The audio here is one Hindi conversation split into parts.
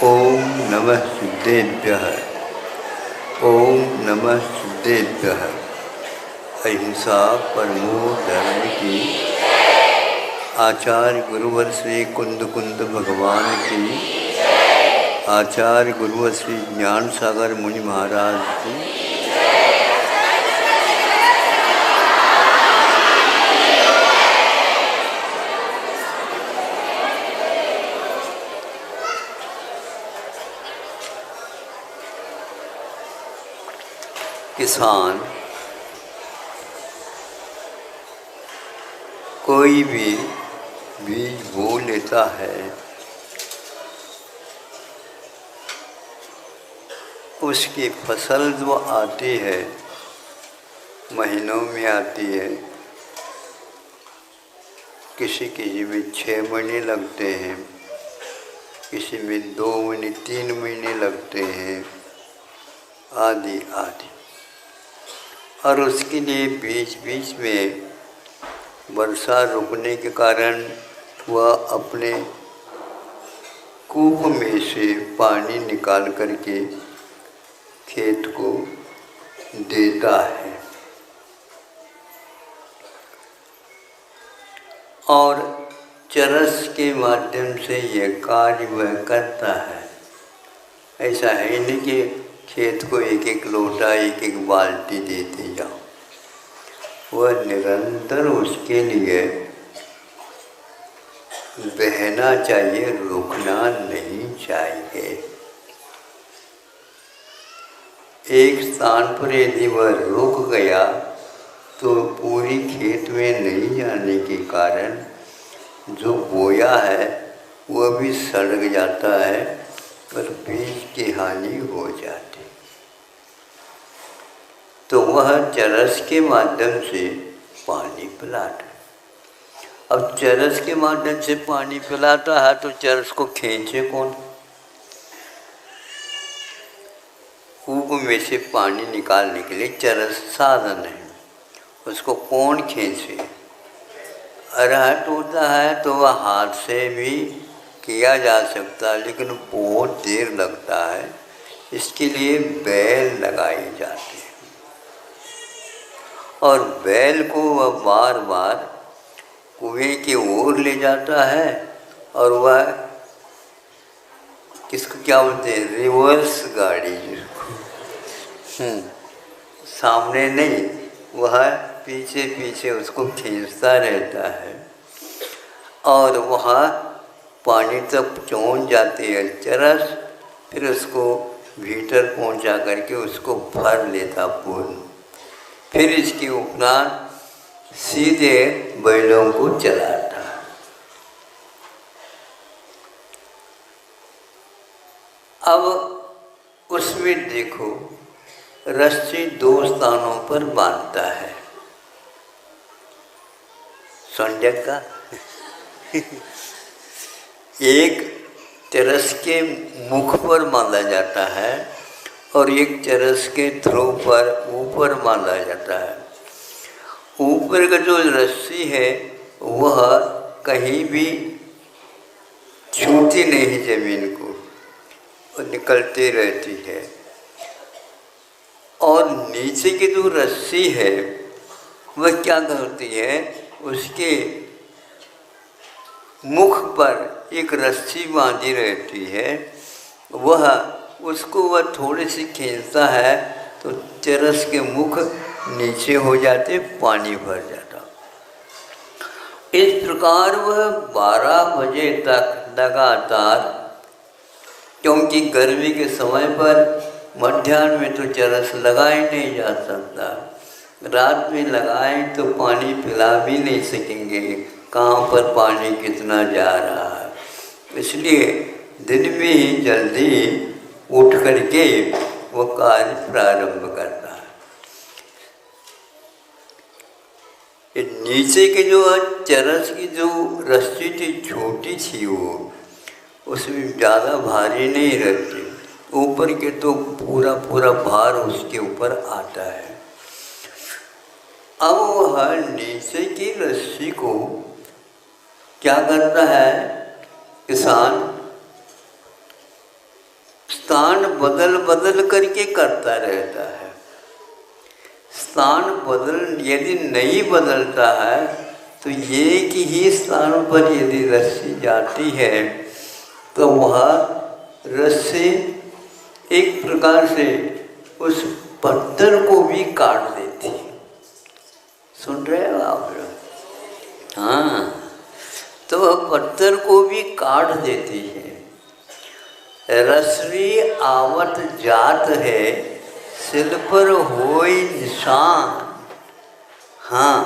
ओम नमः सिद्धेभ्यः। ओम नमः सिद्धेभ्यः। अहिंसा परमो धर्म की। आचार्य गुरुवर श्री कुंद कुंद भगवान की। आचार्य गुरुवर श्री ज्ञान सागर मुनि महाराज की। किसान कोई भी बीज बो लेता है, उसकी फसल जो आती है महीनों में आती है। किसी किसी में 6 महीने लगते हैं, किसी में 2 महीने 3 महीने लगते हैं, आदि आदि। और उसके लिए बीच बीच में वर्षा रुकने के कारण वह अपने कूप में से पानी निकाल करके खेत को देता है। और चरस के माध्यम से यह कार्य वह करता है। ऐसा है नहीं कि खेत को एक एक लोटा एक एक बाल्टी देते जाओ। वह निरंतर उसके लिए बहना चाहिए, रुकना नहीं चाहिए। एक स्थान पर यदि वह रुक गया तो पूरी खेत में नहीं जाने के कारण जो बोया है वह भी सड़ जाता है और बीज की हानि हो जाती। तो वह चरस के माध्यम से पानी पिलाता है। अब चरस के माध्यम से पानी पिलाता है तो चरस को खींचे कौन? कूप में से पानी निकालने के लिए चरस साधन है, उसको कौन खींचे? अरहट होता है तो वह हाथ से भी किया जा सकता है, लेकिन बहुत देर लगता है। इसके लिए बैल लगाई जाती है और बैल को वह बार बार कुएं की ओर ले जाता है। और वह किसको क्या बोलते हैं, रिवर्स गाड़ी जिसको, सामने नहीं, वह पीछे पीछे उसको खींचता रहता है। और वह पानी तक पहुँच जाती है चरस, फिर उसको भीतर पहुंचा करके उसको भर लेता पूर्ण। फिर इसके उपरांत सीधे बैलों को चलाता। अब उसमें देखो रस्सी 2 स्थानों पर बांधता है। संजक का एक चरस के मुख पर बांधा जाता है और एक चरस के ध्रुव पर ऊपर बांधा जाता है। ऊपर का जो रस्सी है वह कहीं भी छूती नहीं जमीन को, वो निकलती रहती है। और नीचे की जो रस्सी है वह क्या करती है, उसके मुख पर एक रस्सी बांधी रहती है। वह उसको वह थोड़ी सी खींचता है तो चरस के मुख नीचे हो जाते, पानी भर जाता। इस प्रकार वह 12 बजे तक लगातार, क्योंकि गर्मी के समय पर मध्याह्न में तो चरस लगाए नहीं जा सकता, रात में लगाएं तो पानी पिला भी नहीं सकेंगे, कहाँ पर पानी कितना जा रहा है। इसलिए दिन में ही जल्दी उठ करके वो कार्य प्रारंभ करता है। ये नीचे के जो चरस की जो रस्सी थी छोटी थी, वो उसमें ज़्यादा भारी नहीं रहती, ऊपर के तो पूरा पूरा भार उसके ऊपर आता है। अब वह नीचे की रस्सी को क्या करता है किसान, स्थान बदल बदल करके करता रहता है। स्थान बदल यदि नहीं बदलता है तो एक ही स्थान पर यदि रस्सी जाती है तो वह रस्सी एक प्रकार से उस पत्थर को भी काट देती है। सुन रहे हो आप लोग? हाँ, तो वह पत्थर को भी काट देती है। रस्सी आवत जात है, सिल पर होई निशान। हाँ,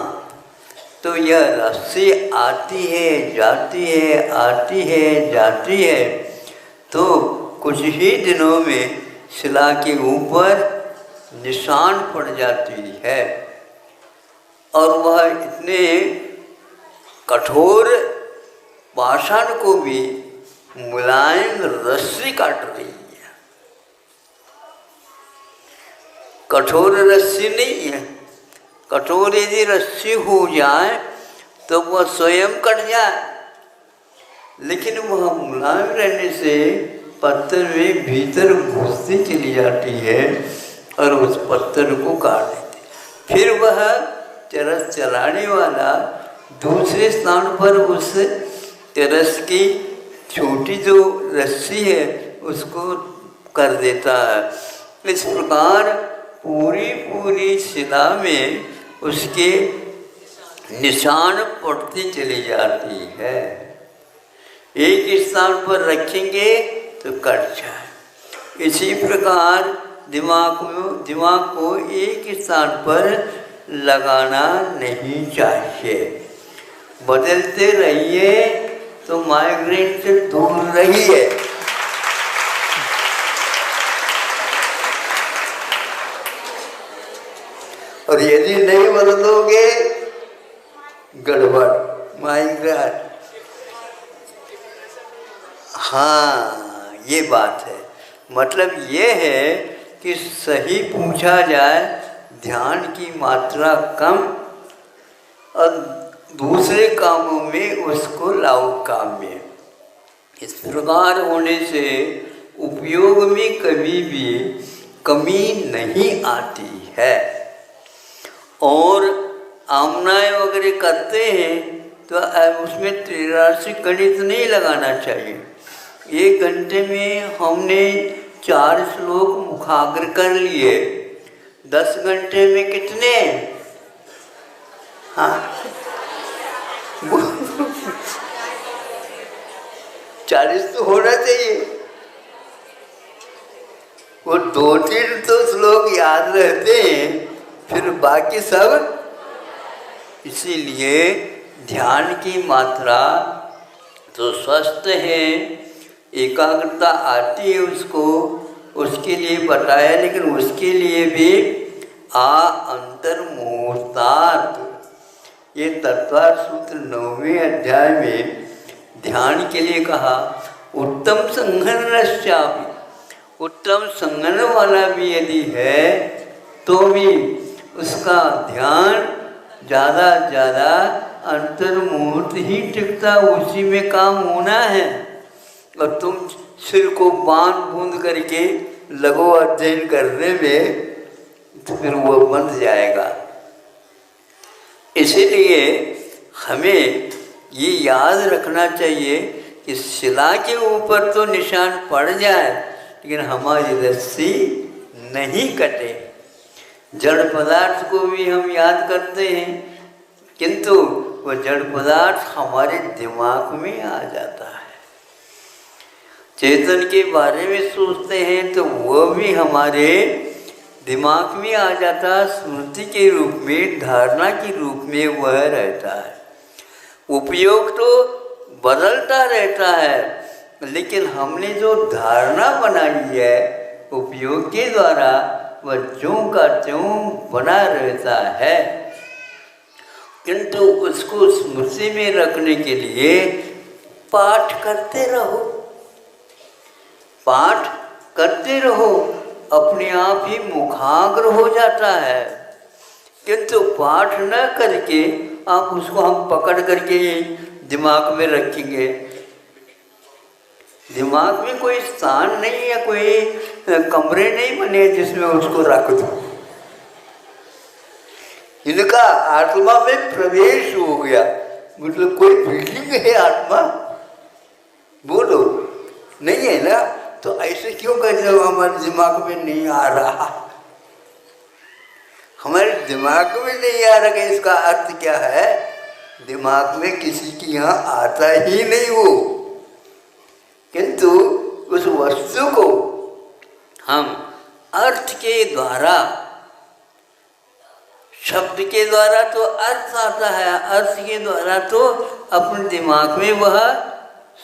तो यह रस्सी आती है जाती है, आती है जाती है, तो कुछ ही दिनों में शिला के ऊपर निशान पड़ जाती है और वह इतने कठोर पाषाण को भी मुलायम रस्सी काट रही है। कठोर रस्सी नहीं है। कठोर यदि रस्सी हो जाए तो वह स्वयं कट जाए, लेकिन वह मुलायम रहने से पत्थर में भीतर घुसती चली जाती है और उस पत्थर को काट देती। फिर वह चरस चलाने वाला दूसरे स्थान पर उस चरस की छोटी जो रस्सी है उसको कर देता है। इस प्रकार पूरी पूरी शिला में उसके निशान पड़ती चली जाती है। एक स्थान पर रखेंगे तो कट जाए। इसी प्रकार दिमाग को एक स्थान पर लगाना नहीं चाहिए। बदलते रहिए तो माइग्रेन से दूर रहिए। और यदि नहीं बदलोगे गड़बड़, माइग्रेन। हाँ, ये बात है। मतलब ये है कि सही पूछा जाए, ध्यान की मात्रा कम और दूसरे कामों में उसको लाओ काम में। इस प्रकार होने से उपयोग में कभी भी कमी नहीं आती है। और आमनाएं वगैरह करते हैं तो उसमें 83 गणित नहीं लगाना चाहिए। 1 घंटे में हमने 4 श्लोक मुखाग्र कर लिए, 10 घंटे में कितने? हाँ 40 तो होना चाहिए। वो 2-3 तो श्लोक याद रहते हैं, फिर बाकी सब। इसीलिए ध्यान की मात्रा तो स्वस्थ है, एकाग्रता आती है उसको, उसके लिए बताया। लेकिन उसके लिए भी अंतर्मुहूर्तात्, ये तत्वार्थ सूत्र 9वें अध्याय में ध्यान के लिए कहा। उत्तम संघनश्चापि, उत्तम संघन वाला भी यदि है तो भी उसका ध्यान ज़्यादा ज़्यादा अंतर्मुहूर्त ही टिकता, उसी में काम होना है। और तुम सिर को बांध बूंद करके लगो अध्ययन करने में तो फिर वो बंध जाएगा। इसीलिए हमें ये याद रखना चाहिए कि शिला के ऊपर तो निशान पड़ जाए लेकिन हमारी रस्सी नहीं कटे। जड़ पदार्थ को भी हम याद करते हैं किंतु वह जड़ पदार्थ हमारे दिमाग में आ जाता है। चेतन के बारे में सोचते हैं तो वह भी हमारे दिमाग में आ जाता है, स्मृति के रूप में, धारणा के रूप में वह रहता है। उपयोग तो बदलता रहता है लेकिन हमने जो धारणा बनाई है उपयोग के द्वारा वह ज्यों का त्यों बना रहता है। किंतु उसको स्मृति में रखने के लिए पाठ करते रहो, पाठ करते रहो, अपने आप ही मुखाग्र हो जाता है। किंतु पाठ न करके आप उसको हम पकड़ करके दिमाग में रखेंगे दिमाग में कोई स्थान नहीं है, कोई कमरे नहीं बने जिसमें उसको रख दो। इनका आत्मा में प्रवेश हो गया, मतलब कोई बिल्डिंग है आत्मा, बोलो नहीं है ना? तो ऐसे क्यों कहते हो हमारे दिमाग में नहीं आ रहा? हमारे दिमाग में नहीं आ रहा, इसका अर्थ क्या है? दिमाग में किसी की यहाँ आता ही नहीं वो, किंतु उस वस्तु को हम अर्थ के द्वारा, शब्द के द्वारा तो अर्थ आता है, अर्थ के द्वारा तो अपने दिमाग में वह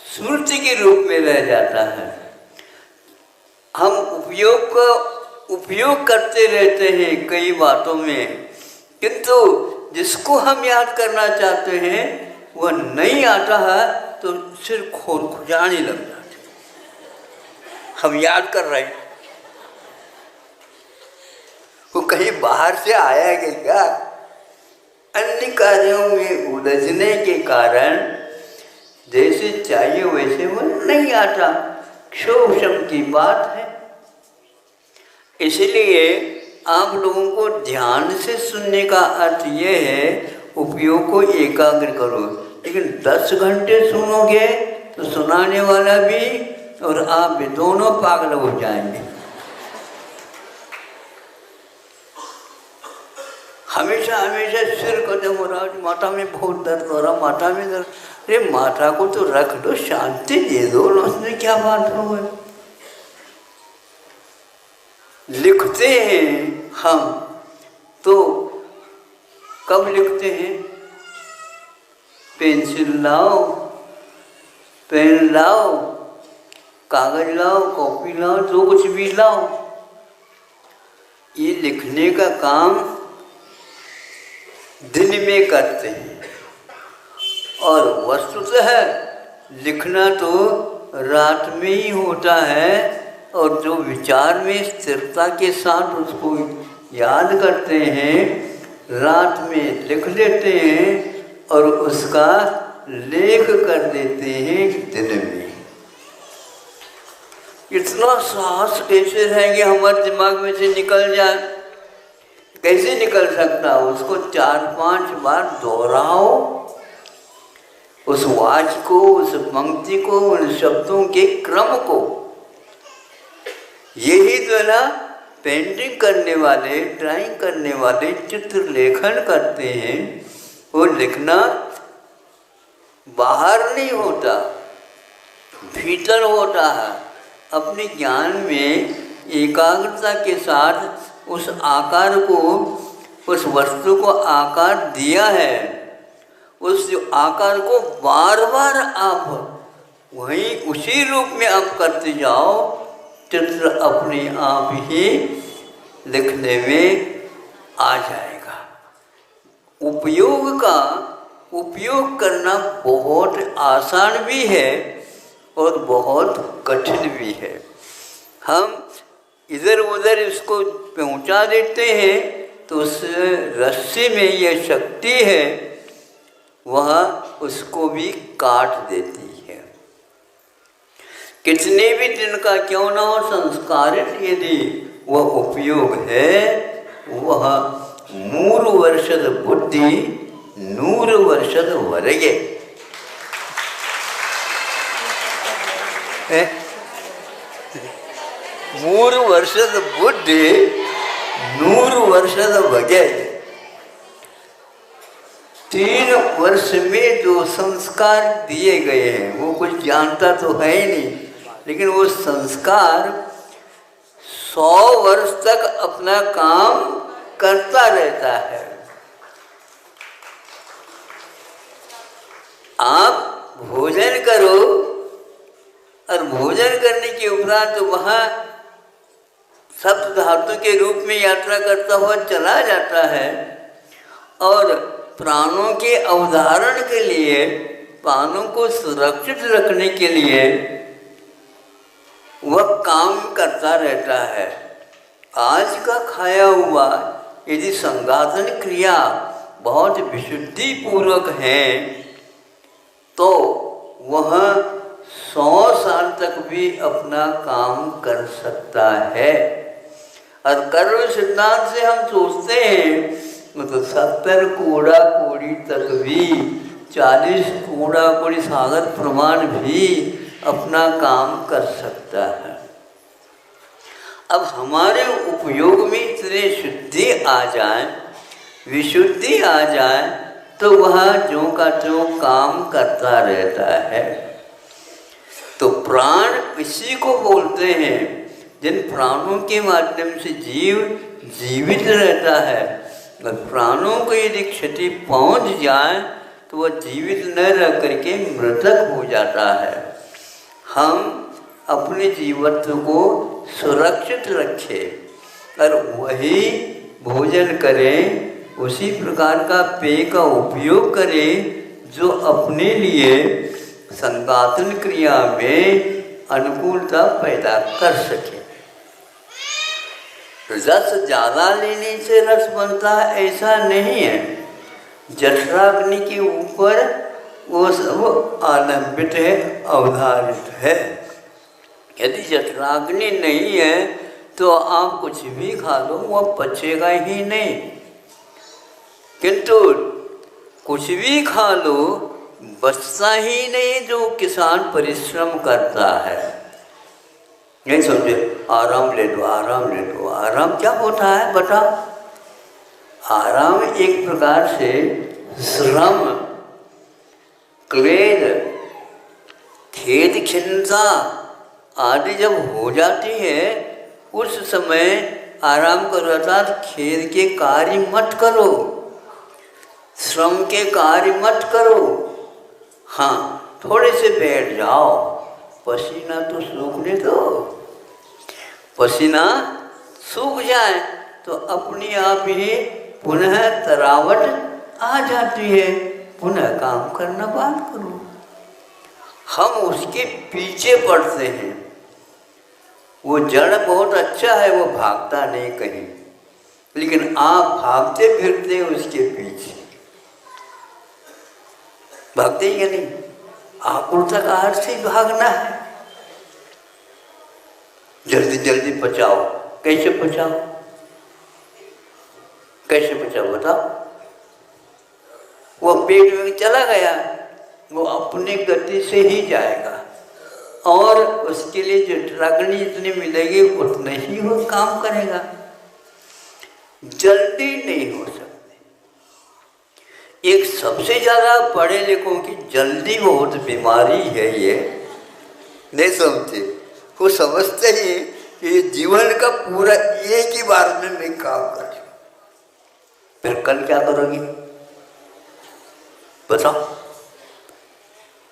स्मृति के रूप में रह जाता है। हम उपयोग करते रहते हैं कई बातों में, किंतु जिसको हम याद करना चाहते हैं वह नहीं आता है तो सिर खुजाने लग जाते। हम याद कर रहे हैं, वो कहीं बाहर से आया है क्या? अन्य कार्यों में उलझने के कारण जैसे चाहिए वैसे वो नहीं आता, क्षोभम की बात है। इसलिए आप लोगों को ध्यान से सुनने का अर्थ ये है, उपयोग को एकाग्र करो। लेकिन 10 घंटे सुनोगे तो सुनाने वाला भी और आप भी दोनों पागल हो जाएंगे। हमेशा हमेशा सिर कदम हो रहा, माथा में बहुत दर्द हो रहा, माथा में दर्द। अरे माथा को तो रख दो, शांति दे दो, उसमें क्या बात हो गई? लिखते हैं हम तो कब लिखते हैं? पेंसिल लाओ, पेन लाओ, कागज लाओ, कॉपी लाओ, जो कुछ भी लाओ। ये लिखने का काम दिन में करते हैं और वस्तुतः लिखना तो रात में ही होता है, और जो विचार में स्थिरता के साथ उसको याद करते हैं, रात में लिख लेते हैं और उसका लेख कर देते हैं दिन में। इतना साहस कैसे रहेंगे हमारे दिमाग में से निकल जाए? कैसे निकल सकता? उसको 4-5 बार दोहराओ, उस वाक्य को, उस पंक्ति को, उन शब्दों के क्रम को। यही तो ना पेंटिंग करने वाले, ड्राइंग करने वाले चित्र लेखन करते हैं। वो लिखना बाहर नहीं होता, भीतर होता है। अपने ज्ञान में एकाग्रता के साथ उस आकार को, उस वस्तु को आकार दिया है, उस आकार को बार बार आप वहीं उसी रूप में आप करते जाओ, चित्र अपने आप ही लिखने में आ जाएगा। उपयोग करना बहुत आसान भी है और बहुत कठिन भी है। हम इधर उधर इसको पहुंचा देते हैं तो उस रस्सी में ये शक्ति है, वह उसको भी काट देती है। कितने भी दिन का क्यों न हो संस्कारित यदि वह उपयोग है, वह 3 ವರ್ಷದ बुद्धि 100 ವರ್ಷದವರೆಗೆ। 3 ವರ್ಷದ बुद्धि 100 ವರ್ಷದವರೆಗೆ। 3 वर्ष में जो संस्कार दिए गए हैं, वो कुछ जानता तो है ही नहीं, लेकिन वो संस्कार 100 वर्ष तक अपना काम करता रहता है। आप भोजन करो और भोजन करने के उपरांत तो वहाँ सप्त धातु के रूप में यात्रा करता हुआ चला जाता है, और प्राणों के अवधारण के लिए, प्राणों को सुरक्षित रखने के लिए वह काम करता रहता है। आज का खाया हुआ यदि संघातन क्रिया बहुत विशुद्धि पूर्वक है तो वह 100 साल तक भी अपना काम कर सकता है। और कर्म सिद्धांत से हम सोचते हैं तो 70 कोड़ा कोड़ी तक भी, 40 कोड़ा कोड़ी सागर प्रमाण भी अपना काम कर सकता है। अब हमारे उपयोग में इतने शुद्धि आ जाए, विशुद्धि आ जाए, तो वह ज्यों का त्यों काम करता रहता है। तो प्राण इसी को बोलते हैं, जिन प्राणों के माध्यम से जीव जीवित रहता है। और प्राणों को यदि क्षति पहुंच जाए तो वह जीवित न रह करके मृतक हो जाता है। हम अपने जीवत्व को सुरक्षित रखें और वही भोजन करें, उसी प्रकार का पेय का उपयोग करें जो अपने लिए संगातन क्रिया में अनुकूलता पैदा कर सके। रस ज़्यादा लेने से रस बनता है ऐसा नहीं है। जठराग्नि के ऊपर वो सब आलंबित है, अवधारित है। यदि जठराग्नि नहीं है तो आप कुछ भी खा लो वह पचेगा ही नहीं। किंतु कुछ भी खा लो बचता ही नहीं जो किसान परिश्रम करता है। नहीं समझे, आराम ले लो, आराम ले लो। आराम क्या होता है बताओ? आराम एक प्रकार से श्रम, क्लेद, खेद, खिन्नता आदि जब हो जाती है उस समय आराम करो, अर्थात खेद के कार्य मत करो, श्रम के कार्य मत करो। हाँ, थोड़े से बैठ जाओ, पसीना तो सूखने दो। पसीना सूख जाए तो अपने आप ही पुनः तरावट आ जाती है, पुनः काम करना बंद करो। हम उसके पीछे पड़ते हैं। वो जड़ बहुत अच्छा है, वो भागता नहीं कहीं, लेकिन आप भागते फिरते उसके पीछे। भागते ही नहीं, आकुलता का अर्थ ही भागना है। जल्दी जल्दी पचाओ। कैसे पचाओ? कैसे पचाओ बताओ? वो पेट में चला गया, वो अपनी गति से ही जाएगा और उसके लिए जठराग्नि जितनी मिलेगी उतने ही वो काम करेगा। जल्दी नहीं हो सकती। एक सबसे ज़्यादा पढ़े लिखों की जल्दी बहुत बीमारी है। ये नहीं समझते, वो समझते ही कि जीवन का पूरा एक ही बार में मैं काम कर, फिर कल क्या करोगी बताओ?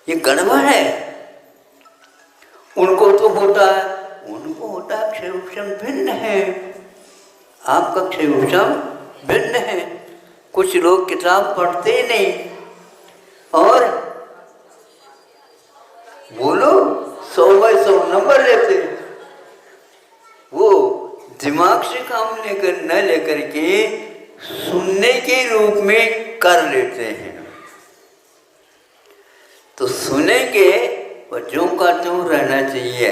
ये गड़बड़ है। उनको तो होता है, उनको होता है क्षयोक्षम भिन्न है, आपका क्षयोक्षम भिन्न है। कुछ लोग किताब पढ़ते ही नहीं और बोलो 100/100 नंबर लेते। वो दिमाग से काम लेकर न लेकर के सुनने के रूप में कर लेते हैं। तो सुनेंगे और ज्यों का त्यों रहना चाहिए।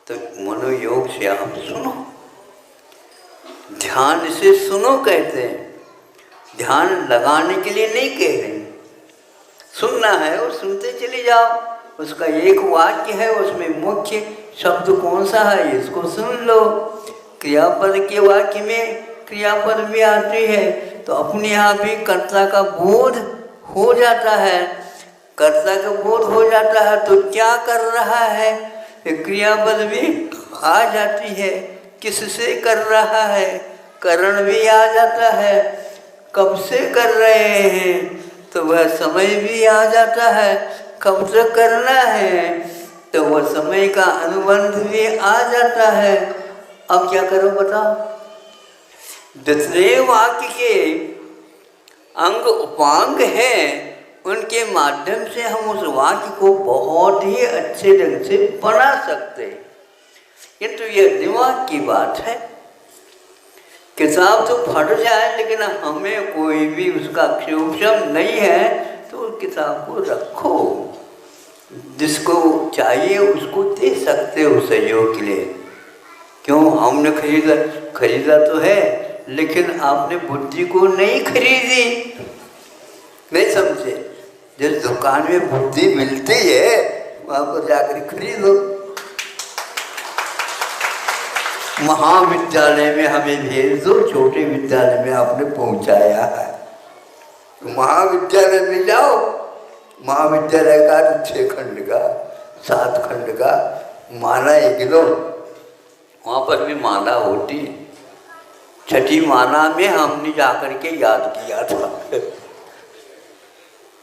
तो मनोयोग से आप सुनो, ध्यान से सुनो कहते हैं, ध्यान लगाने के लिए नहीं कह रहे। सुनना है और सुनते चले जाओ। उसका एक वाक्य है, उसमें मुख्य शब्द कौन सा है इसको सुन लो। क्रियापद के वाक्य में क्रियापद भी आती है तो अपने आप ही कर्ता का बोध हो जाता है। कर्ता का बोध हो जाता है तो क्या कर रहा है क्रियापद भी आ जाती है। किससे कर रहा है करण भी आ जाता है। कब से कर रहे हैं तो वह समय भी आ जाता है। कब तक करना है तो वह समय का अनुबंध भी आ जाता है। अब क्या करो बताओ? दूसरे वाक्य के अंग उपांग हैं, उनके माध्यम से हम उस वाक्य को बहुत ही अच्छे ढंग से बना सकते हैं। किंतु यह दिमाग की बात है। किताब तो फट जाए लेकिन हमें कोई भी उसका क्षयोक्षम नहीं है तो उस किताब को रखो। जिसको चाहिए उसको दे सकते हो सहयोग के लिए। क्यों? हमने खरीदा तो है, लेकिन आपने बुद्धि को नहीं खरीदी, नहीं समझे। जिस दुकान में बुद्धि मिलती है वहाँ पर जाकर खरीदो। महाविद्यालय में हमें भेज दो, छोटे विद्यालय में आपने पहुँचाया है, महाविद्यालय में जाओ। महाविद्यालय का 6 खंड का 7 खंड का माला एक लो, वहाँ पर भी माला होती। छठी माला में हमने जाकर के याद किया था।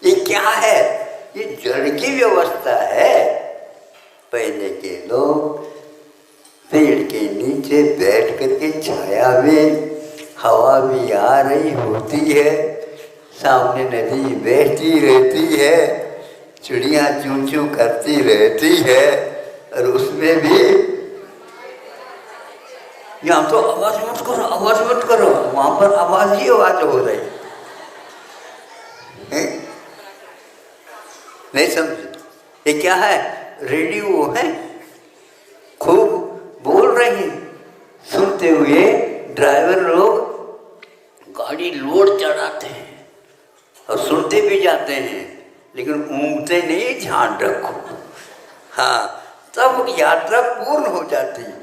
ये क्या है? ये जड़ की व्यवस्था है। पहले के लोग पेड़ के नीचे बैठ करके छाया में, हवा भी आ रही होती है, सामने नदी बहती रहती है, चिड़िया चूं चूं करती रहती है, और उसमें भी यहाँ तो आवाज मत करो, आवाज मत करो, वहां पर आवाज ही आवाज हो रही है। नहीं समझे? ये क्या है? रेडियो है, खूब बोल रही, सुनते हुए ड्राइवर लोग गाड़ी लोड चढ़ाते हैं और सुनते भी जाते हैं, लेकिन ऊँगते नहीं, ध्यान रखो। हाँ, तब यात्रा पूर्ण हो जाती है।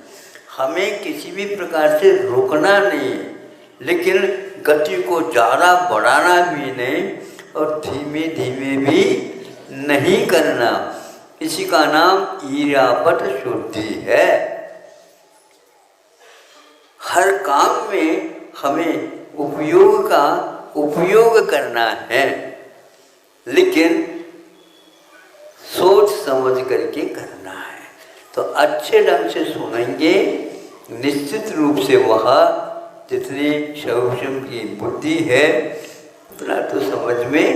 हमें किसी भी प्रकार से रोकना नहीं है, लेकिन गति को ज़्यादा बढ़ाना भी नहीं और धीमे धीमे भी नहीं करना। इसी का नाम ईरापट शुद्धि है। हर काम में हमें उपयोग करना है, लेकिन सोच समझ करके करना है। तो अच्छे ढंग से सुनेंगे, निश्चित रूप से वह जितनी सूक्ष्म की बुद्धि है उतना तो समझ में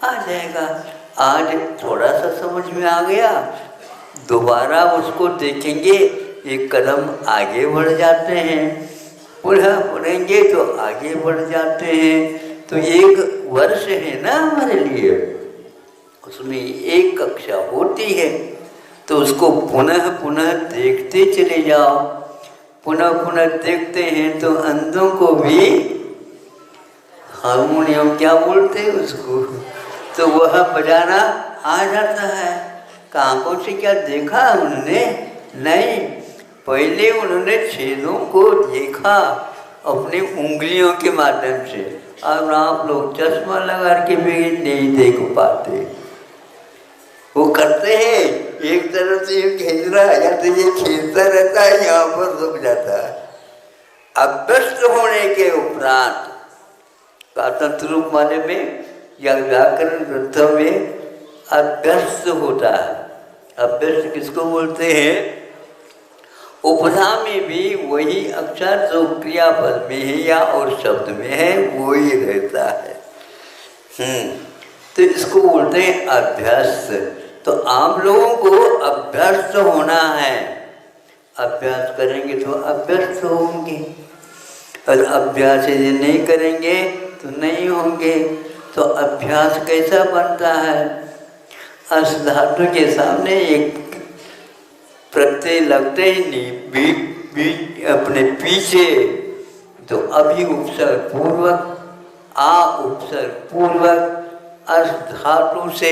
आ जाएगा। आज थोड़ा सा समझ में आ गया, दोबारा उसको देखेंगे, एक कदम आगे बढ़ जाते हैं, पुनः पढ़ेंगे तो आगे बढ़ जाते हैं। तो 1 वर्ष है ना हमारे लिए, उसमें 1 कक्षा होती है, तो उसको पुनः पुनः देखते चले जाओ। पुनः पुनः देखते हैं तो अंधों को भी हारमोनियम क्या बोलते हैं उसको, तो वह बजाना आ जाता है। आँखों से क्या देखा उन्होंने? नहीं, पहले उन्होंने छेदों को देखा अपनी उंगलियों के माध्यम से। और आप लोग चश्मा लगा के भी नहीं देख पाते। वो करते हैं, एक तरफ से ये खींच रहा है या तो ये खींचता रहता है, यहाँ पर रुक जाता है। अभ्यस्त होने के उपरांत तंत्र रूप माने में या व्याकरण ग्रंथों में अभ्यस्त होता है। अभ्यस्त किसको बोलते हैं? उपधा में भी वही अक्षर जो क्रियापद में है या और शब्द में है वही रहता है। तो इसको बोलते हैं अभ्यस्त। तो आप लोगों को अभ्यस्त होना है। अभ्यास करेंगे तो अभ्यस्त होंगे, और अभ्यास यदि नहीं करेंगे तो नहीं होंगे। तो अभ्यास कैसा बनता है? अस धातु के सामने एक प्रत्यय लगते ही नहीं, अपने पीछे तो अभी उपसर्ग पूर्वक, आ उपसर्ग पूर्वक अस धातु से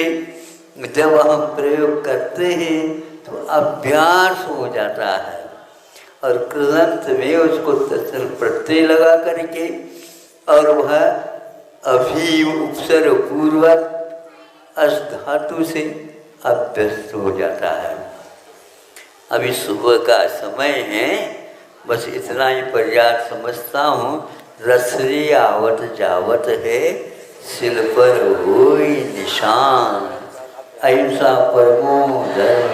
जब हम प्रयोग करते हैं तो अभ्यास हो जाता है। और कृदंत में उसको तत्सम प्रत्यय लगा करके और वह अभी उपसर्ग पूर्वक अस धातु से अभ्यस्त हो जाता है। अभी सुबह का समय है, बस इतना ही पर्याप्त समझता हूँ। रसरी आवत जावत है, सिल पर होई निशान, अहिंसा परमो धर्म